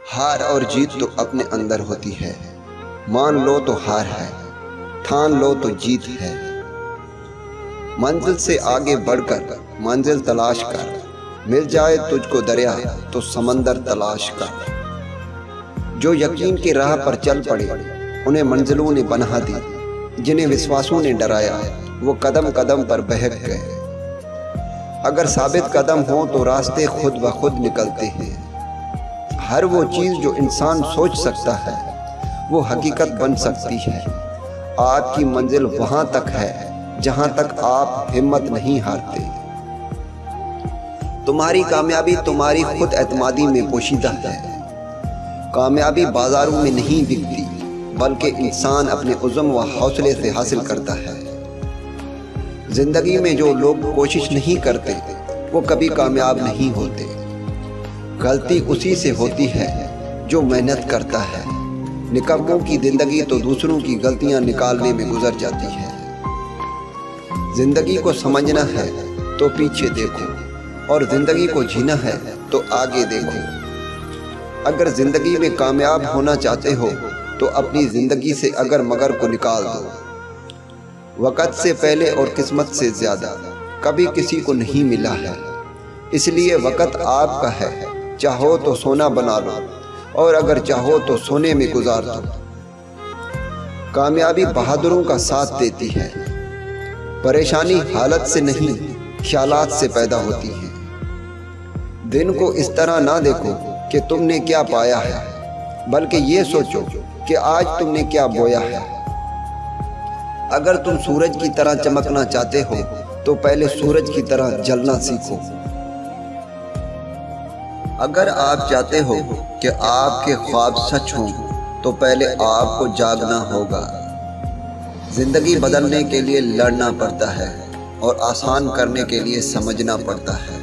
हार और जीत तो अपने अंदर होती है। मान लो तो हार है, ठान लो तो जीत है। मंजिल से आगे बढ़कर मंजिल तलाश कर, मिल जाए तुझको दरिया तो समंदर तलाश कर। जो यकीन की राह पर चल पड़े उन्हें मंजिलों ने बना दी, जिन्हें विश्वासों ने डराया वो कदम कदम पर बहक गए। अगर साबित कदम हो तो रास्ते खुद ब खुद निकलते हैं। हर वो चीज़ जो इंसान सोच सकता है वो हकीकत बन सकती है। आपकी मंजिल वहाँ तक है जहाँ तक आप हिम्मत नहीं हारते। तुम्हारी कामयाबी तुम्हारी खुद एतमादी में पोशीदा है। कामयाबी बाजारों में नहीं बिकती, बल्कि इंसान अपने उज़्म व हौसले से हासिल करता है। जिंदगी में जो लोग कोशिश नहीं करते वो कभी कामयाब नहीं होते। गलती उसी से होती है जो मेहनत करता है। निकम्मों की जिंदगी तो दूसरों की गलतियां निकालने में गुजर जाती है। जिंदगी को समझना है तो पीछे देखो, और जिंदगी को जीना है तो आगे देखो। अगर जिंदगी में कामयाब होना चाहते हो तो अपनी जिंदगी से अगर मगर को निकाल दो। वक़्त से पहले और किस्मत से ज़्यादा कभी किसी को नहीं मिला है, इसलिए वक़्त आपका है। चाहो तो सोना बना लो, और अगर चाहो तो सोने में गुजार दो। कामयाबी बहादुरों का साथ देती है। परेशानी हालत से नहीं, ख्यालात से पैदा होती है। दिन को इस तरह ना देखो कि तुमने क्या पाया है, बल्कि ये सोचो कि आज तुमने क्या बोया है। अगर तुम सूरज की तरह चमकना चाहते हो तो पहले सूरज की तरह जलना सीखो। अगर आप चाहते हो कि आपके ख्वाब सच हों तो पहले आपको जागना होगा। जिंदगी बदलने के लिए लड़ना पड़ता है और आसान करने के लिए समझना पड़ता है।